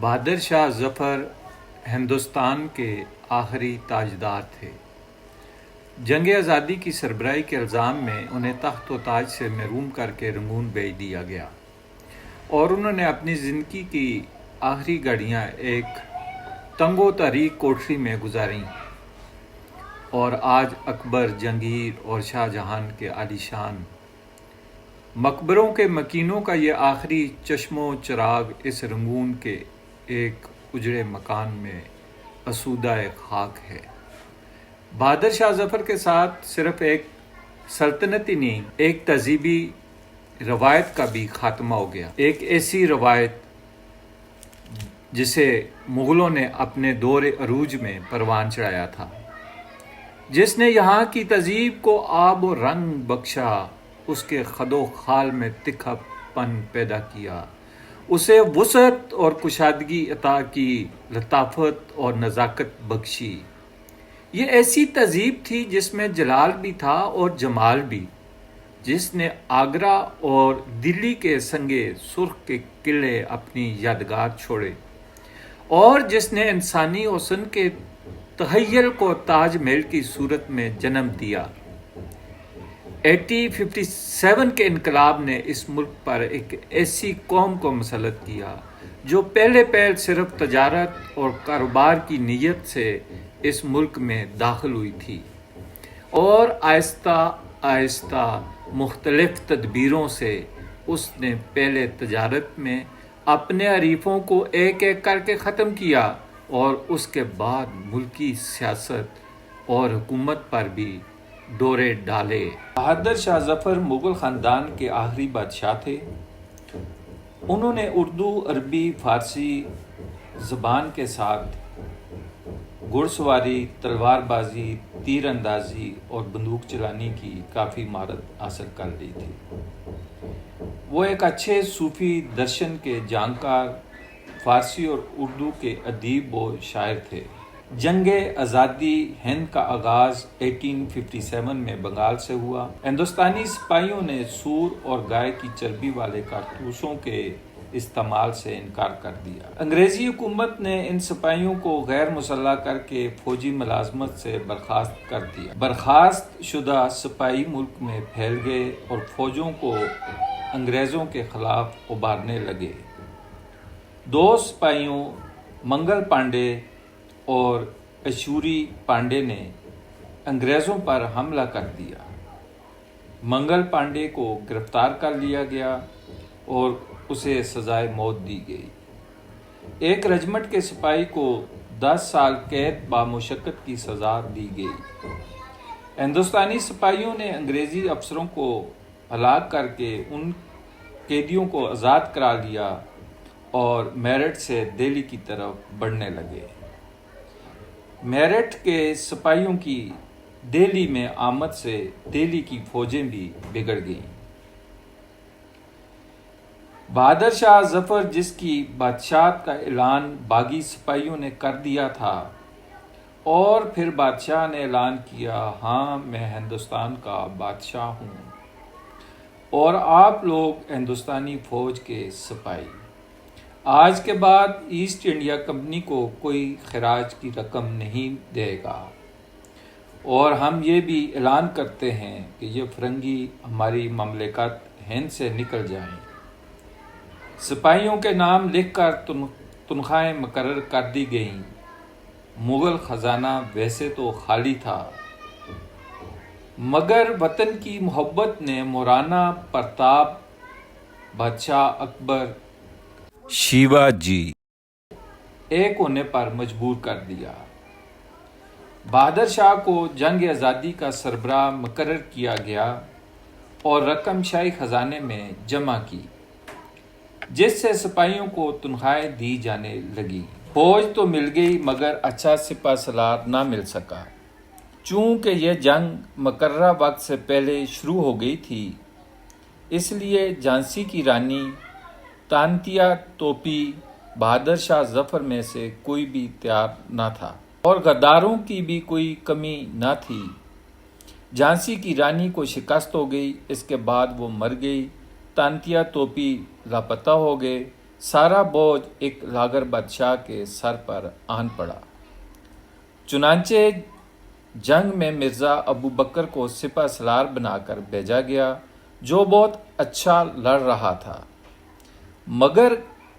بہادر شاہ ظفر ہندوستان کے آخری تاجدار تھے۔ جنگ آزادی کی سربراہی کے الزام میں انہیں تخت و تاج سے محروم کر کے رنگون بھیج دیا گیا اور انہوں نے اپنی زندگی کی آخری گھڑیاں ایک تنگ و تاریک کوٹری میں گزاریں اور آج اکبر، جہانگیر اور شاہ جہاں کے عالیشان مقبروں کے مکینوں کا یہ آخری چشم و چراغ اس رنگون کے ایک اجڑے مکان میں آسودہ خاک ہے۔ بہادر شاہ ظفر کے ساتھ صرف ایک سلطنت ہی نہیں، ایک تہذیبی روایت کا بھی خاتمہ ہو گیا۔ ایک ایسی روایت جسے مغلوں نے اپنے دور عروج میں پروان چڑھایا تھا، جس نے یہاں کی تہذیب کو آب و رنگ بخشا، اس کے خد و خال میں تکھا پن پیدا کیا، اسے وسعت اور کشادگی عطا کی، لطافت اور نزاکت بخشی۔ یہ ایسی تہذیب تھی جس میں جلال بھی تھا اور جمال بھی، جس نے آگرہ اور دلی کے سنگے سرخ کے قلعے اپنی یادگار چھوڑے اور جس نے انسانی حسن کے تخیل کو تاج محل کی صورت میں جنم دیا۔ 1857 کے انقلاب نے اس ملک پر ایک ایسی قوم کو مسلط کیا جو پہلے صرف تجارت اور کاروبار کی نیت سے اس ملک میں داخل ہوئی تھی اور آہستہ آہستہ مختلف تدبیروں سے اس نے پہلے تجارت میں اپنے حریفوں کو ایک ایک کر کے ختم کیا اور اس کے بعد ملکی سیاست اور حکومت پر بھی دورے ڈالے۔ بہادر شاہ ظفر مغل خاندان کے آخری بادشاہ تھے۔ انہوں نے اردو، عربی، فارسی زبان کے ساتھ گھڑ سواری، تلوار بازی، تیر اندازی اور بندوق چلانے کی کافی مہارت حاصل کر لی تھی۔ وہ ایک اچھے صوفی درشن کے جانکار، فارسی اور اردو کے ادیب و شاعر تھے۔ جنگ آزادی ہند کا آغاز 1857 میں بنگال سے ہوا۔ ہندوستانی سپاہیوں نے سور اور گائے کی چربی والے کارتوسوں کے استعمال سے انکار کر دیا۔ انگریزی حکومت نے ان سپاہیوں کو غیر مسلح کر کے فوجی ملازمت سے برخاست کر دیا۔ برخاست شدہ سپاہی ملک میں پھیل گئے اور فوجوں کو انگریزوں کے خلاف ابھارنے لگے۔ دو سپاہیوں، منگل پانڈے اور اشوری پانڈے نے انگریزوں پر حملہ کر دیا۔ منگل پانڈے کو گرفتار کر لیا گیا اور اسے سزائے موت دی گئی۔ ایک رجمنٹ کے سپاہی کو 10 سال قید بامشقت کی سزا دی گئی۔ ہندوستانی سپاہیوں نے انگریزی افسروں کو ہلاک کر کے ان قیدیوں کو آزاد کرا لیا اور میرٹھ سے دہلی کی طرف بڑھنے لگے۔ میرٹھ کے سپاہیوں کی دہلی میں آمد سے دہلی کی فوجیں بھی بگڑ گئیں۔ بہادر شاہ ظفر، جس کی بادشاہت کا اعلان باغی سپاہیوں نے کر دیا تھا اور پھر بادشاہ نے اعلان کیا، ہاں میں ہندوستان کا بادشاہ ہوں اور آپ لوگ ہندوستانی فوج کے سپاہی، آج کے بعد ایسٹ انڈیا کمپنی کو کوئی خراج کی رقم نہیں دے گا اور ہم یہ بھی اعلان کرتے ہیں کہ یہ فرنگی ہماری مملکت ہند سے نکل جائیں۔ سپاہیوں کے نام لکھ کر تنخواہیں مقرر کر دی گئیں۔ مغل خزانہ ویسے تو خالی تھا، مگر وطن کی محبت نے مولانا پرتاپ، بادشاہ اکبر، شیوا جی ایک ہونے پر مجبور کر دیا۔ بہادر شاہ کو جنگ آزادی کا سربراہ مقرر کیا گیا اور رقم شاہی خزانے میں جمع کی، جس سے سپاہیوں کو تنخواہیں دی جانے لگی۔ فوج تو مل گئی مگر اچھا سپہ سالار نہ مل سکا۔ چونکہ یہ جنگ مقررہ وقت سے پہلے شروع ہو گئی تھی، اس لیے جھانسی کی رانی تانتیا توپی بہادر شاہ ظفر میں سے کوئی بھی تیار نہ تھا اور غداروں کی بھی کوئی کمی نہ تھی۔ جھانسی کی رانی کو شکست ہو گئی، اس کے بعد وہ مر گئی۔ تانتیا توپی لاپتہ ہو گئے۔ سارا بوجھ ایک لاغر بادشاہ کے سر پر آن پڑا۔ چنانچہ جنگ میں مرزا ابو بکر کو سپہ سالار بنا کر بھیجا گیا، جو بہت اچھا لڑ رہا تھا، مگر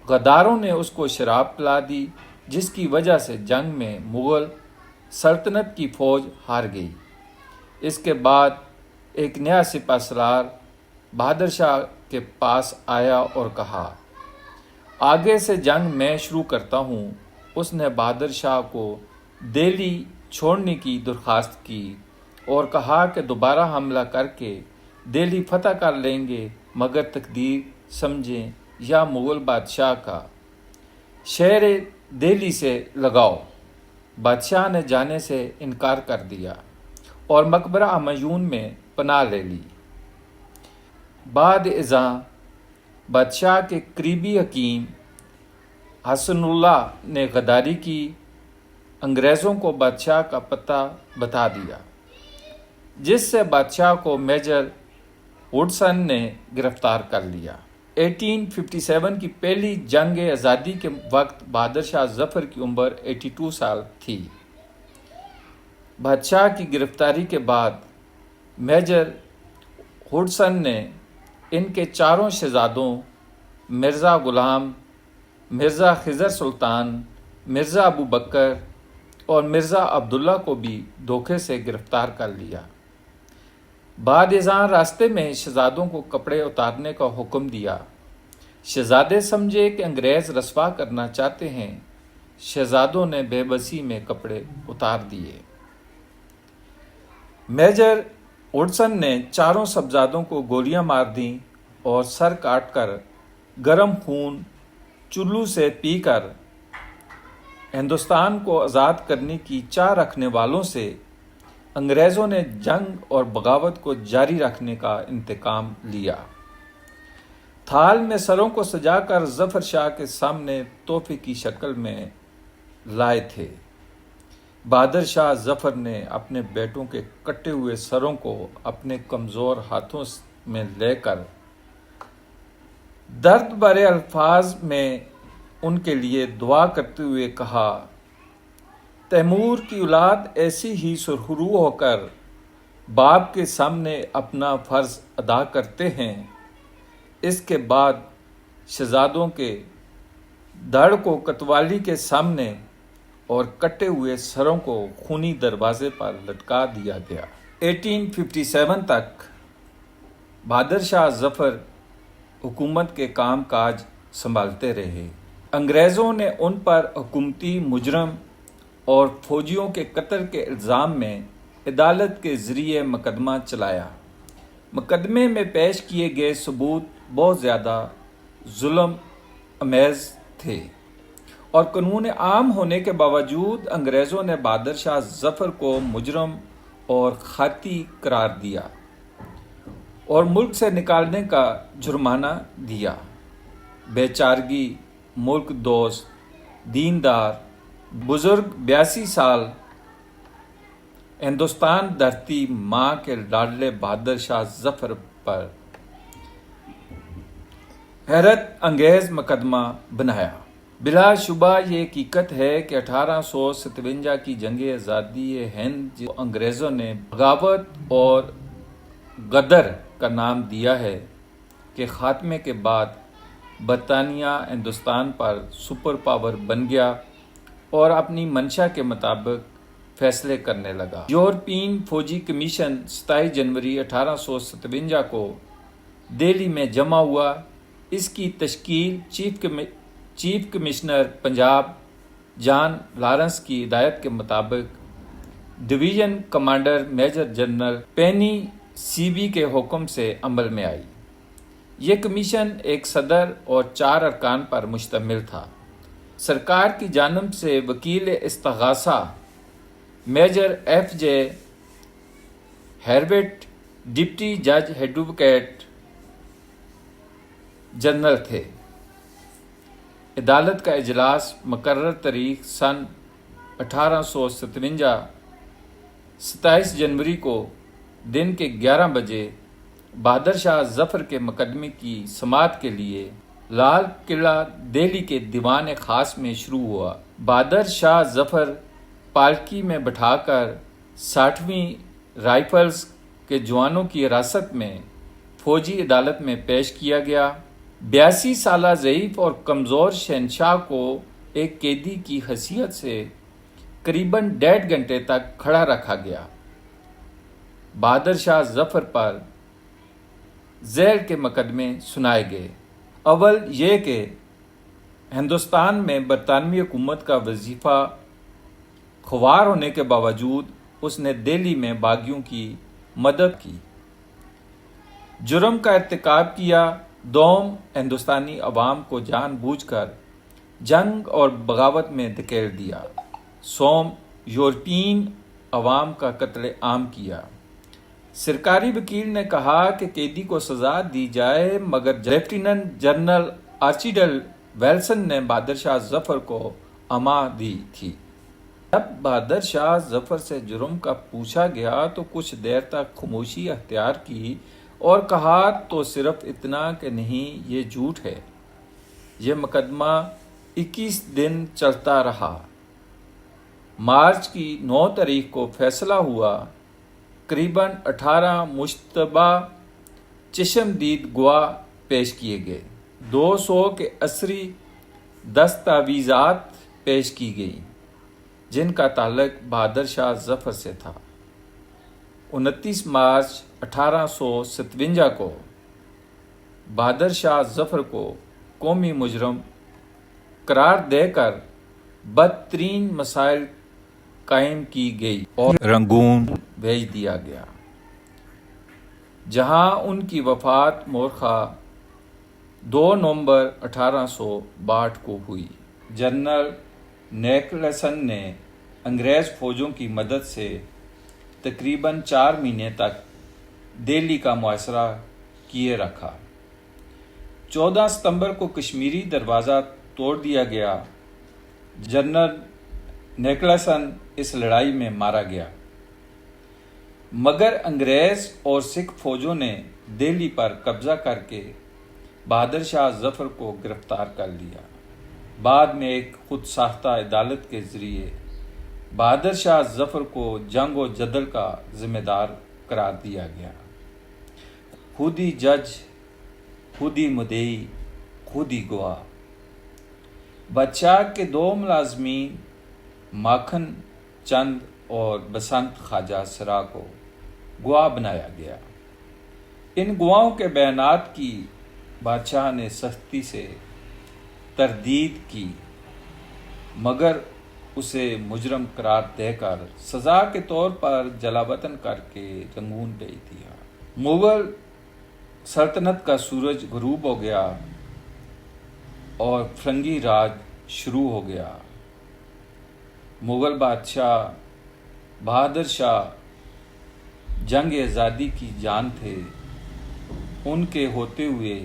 غداروں نے اس کو شراب پلا دی، جس کی وجہ سے جنگ میں مغل سلطنت کی فوج ہار گئی۔ اس کے بعد ایک نیا سپہ سالار بہادر شاہ کے پاس آیا اور کہا، آگے سے جنگ میں شروع کرتا ہوں۔ اس نے بہادر شاہ کو دہلی چھوڑنے کی درخواست کی اور کہا کہ دوبارہ حملہ کر کے دہلی فتح کر لیں گے، مگر تقدیر سمجھیں یا مغل بادشاہ کا شہر دہلی سے لگاؤ۔ بادشاہ نے جانے سے انکار کر دیا اور مقبرہ ہمایون میں پناہ لے لی۔ بعد ازاں بادشاہ کے قریبی حکیم حسن اللہ نے غداری کی، انگریزوں کو بادشاہ کا پتہ بتا دیا، جس سے بادشاہ کو میجر وڈسن نے گرفتار کر لیا۔ 1857 کی پہلی جنگ آزادی کے وقت بہادر شاہ ظفر کی عمر 82 سال تھی۔ بادشاہ کی گرفتاری کے بعد میجر وڈسن نے ان کے چاروں شہزادوں مرزا غلام، مرزا خضر سلطان، مرزا ابو بکر اور مرزا عبداللہ کو بھی دھوکے سے گرفتار کر لیا۔ بعد ازاں راستے میں شہزادوں کو کپڑے اتارنے کا حکم دیا۔ شہزادے سمجھے کہ انگریز رسوا کرنا چاہتے ہیں، شہزادوں نے بے بسی میں کپڑے اتار دیے۔ میجر وڈسن نے چاروں صاحبزادوں کو گولیاں مار دیں اور سر کاٹ کر گرم خون چلو سے پی کر ہندوستان کو آزاد کرنے کی چاہ رکھنے والوں سے انگریزوں نے جنگ اور بغاوت کو جاری رکھنے کا انتقام لیا۔ تھال میں سروں کو سجا کر ظفر شاہ کے سامنے تحفے کی شکل میں لائے تھے۔ بہادر شاہ ظفر نے اپنے بیٹوں کے کٹے ہوئے سروں کو اپنے کمزور ہاتھوں میں لے کر درد بھرے الفاظ میں ان کے لیے دعا کرتے ہوئے کہا، تیمور کی اولاد ایسی ہی سرخرو ہو کر باپ کے سامنے اپنا فرض ادا کرتے ہیں۔ اس کے بعد شہزادوں کے دھڑ کو کتوالی کے سامنے اور کٹے ہوئے سروں کو خونی دروازے پر لٹکا دیا گیا۔ 1857 تک بہادر شاہ ظفر حکومت کے کام کاج سنبھالتے رہے۔ انگریزوں نے ان پر حکومتی مجرم اور فوجیوں کے قتل کے الزام میں عدالت کے ذریعے مقدمہ چلایا۔ مقدمے میں پیش کیے گئے ثبوت بہت زیادہ ظلم آمیز تھے اور قانون عام ہونے کے باوجود انگریزوں نے بہادر شاہ ظفر کو مجرم اور خاطی قرار دیا اور ملک سے نکالنے کا جرمانہ دیا۔ بے چارگی ملک دوست دیندار بزرگ 82 سال ہندوستان دھرتی ماں کے لاڈلے بہادر شاہ ظفر پر حیرت انگیز مقدمہ بنایا۔ بلا شبہ یہ حقیقت ہے کہ 1857 کی جنگ آزادی ہند جو انگریزوں نے بغاوت اور غدر کا نام دیا ہے، کے خاتمے کے بعد برطانیہ ہندوستان پر سپر پاور بن گیا اور اپنی منشا کے مطابق فیصلے کرنے لگا۔ یورپین فوجی کمیشن 27 جنوری 1857 کو دہلی میں جمع ہوا۔ اس کی تشکیل chief commissioner Punjab John Lawrence کی ہدایت کے مطابق division commander major general Penny C B کے حکم سے عمل میں آئی۔ یہ کمیشن ایک صدر اور 4 ارکان پر مشتمل تھا۔ سرکار کی جانب سے وکیل استغاثہ میجر ایف جے ہیروٹ ڈپٹی جج ایڈوکیٹ جنرل تھے۔ عدالت کا اجلاس مقرر تاریخ سن 1857 27 جنوری کو دن کے 11 بجے بہادر شاہ ظفر کے مقدمے کی سماعت کے لیے لال قلعہ دہلی کے دیوان خاص میں شروع ہوا۔ بہادر شاہ ظفر پالکی میں بٹھا کر 60ویں رائفلز کے جوانوں کی حراست میں فوجی عدالت میں پیش کیا گیا۔ 82 سالہ ضعیف اور کمزور شہنشاہ کو ایک قیدی کی حیثیت سے قریباً 1.5 گھنٹے تک کھڑا رکھا گیا۔ بہادر شاہ ظفر پر ذیل کے مقدمے سنائے گئے۔ اول یہ کہ ہندوستان میں برطانوی حکومت کا وظیفہ خوار ہونے کے باوجود اس نے دہلی میں باغیوں کی مدد کی، جرم کا ارتکاب کیا۔ دوم، ہندوستانی عوام کو جان بوجھ کر جنگ اور بغاوت میں دھکیل دیا۔ سوم، یورپین عوام کا قتل عام کیا۔ سرکاری وکیل نے کہا کہ قیدی کو سزا دی جائے، مگر لیفٹیننٹ جنرل آرچیبلڈ ویلسن نے بہادر شاہ ظفر کو اما دی تھی۔ جب بہادر شاہ ظفر سے جرم کا پوچھا گیا تو کچھ دیر تک خاموشی اختیار کی اور کہا تو صرف اتنا کہ نہیں، یہ جھوٹ ہے۔ یہ مقدمہ 21 دن چلتا رہا۔ مارچ کی 9 تاریخ کو فیصلہ ہوا۔ قریباً 18 مشتبہ چشمدید گواہ پیش کیے گئے۔ 200 کے عصری دستاویزات پیش کی گئیں جن کا تعلق بہادر شاہ ظفر سے تھا۔ 29 مارچ 1857 کو بہادر شاہ ظفر کو قومی مجرم قرار دے کر بدترین مسائل قائم کی گئی اور رنگون بھیج دیا گیا، جہاں ان کی وفات مورخہ 2 نومبر 1862 کو ہوئی۔ جنرل نیکلسن نے انگریز فوجوں کی مدد سے تقریباً 4 مہینے تک دہلی کا محاصرہ کیے رکھا۔ 14 ستمبر کو کشمیری دروازہ توڑ دیا گیا۔ جنرل نیکلسن اس لڑائی میں مارا گیا، مگر انگریز اور سکھ فوجوں نے دہلی پر قبضہ کر کے بہادر شاہ ظفر کو گرفتار کر لیا۔ بعد میں ایک خود ساختہ عدالت کے ذریعے بہادر شاہ ظفر کو جنگ و جدل کا ذمہ دار قرار دیا گیا۔ خود ہی جج، خود ہی مدعی، خود ہی گواہ۔ بادشاہ کے 2 ملازمین ماکھن چند اور بسنت خواجہ سرا کو گواہ بنایا گیا۔ ان گواہوں کے بیانات کی بادشاہ نے سختی سے تردید کی، مگر اسے مجرم قرار دے کر سزا کے طور پر جلا وطن کر کے رنگون بھیج دیا۔ مغل سلطنت کا سورج غروب ہو گیا اور فرنگی راج شروع ہو گیا۔ مغل بادشاہ بہادر شاہ جنگ آزادی کی جان تھے۔ ان کے ہوتے ہوئے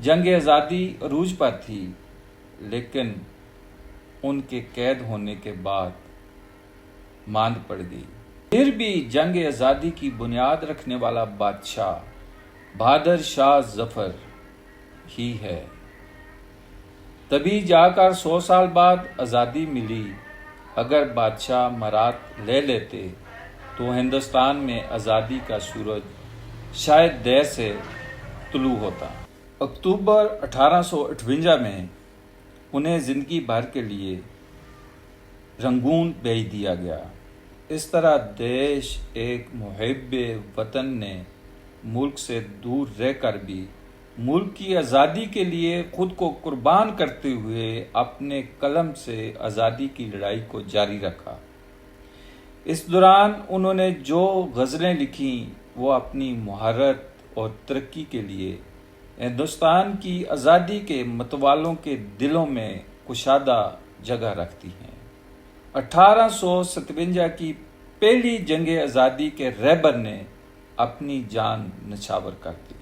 جنگ آزادی عروج پر تھی، لیکن ان کے قید ہونے کے بعد ماند پڑ گئی۔ پھر بھی جنگ آزادی کی بنیاد رکھنے والا بادشاہ بہادر شاہ ظفر ہی ہے۔ تبھی جا کر 100 سال بعد آزادی ملی۔ اگر بادشاہ مرات لے لیتے تو ہندوستان میں آزادی کا سورج شاید دیر سے طلوع ہوتا۔ اکتوبر 1858 میں انہیں زندگی بھر کے لیے رنگون بھیج دیا گیا۔ اس طرح دیش ایک محب وطن نے ملک سے دور رہ کر بھی ملک کی آزادی کے لیے خود کو قربان کرتے ہوئے اپنے قلم سے آزادی کی لڑائی کو جاری رکھا۔ اس دوران انہوں نے جو غزلیں لکھیں وہ اپنی مہارت اور ترقی کے لیے ہندوستان کی آزادی کے متوالوں کے دلوں میں کشادہ جگہ رکھتی ہیں۔ 1857 کی پہلی جنگ آزادی کے رہبر نے اپنی جان نچھاور کر دی۔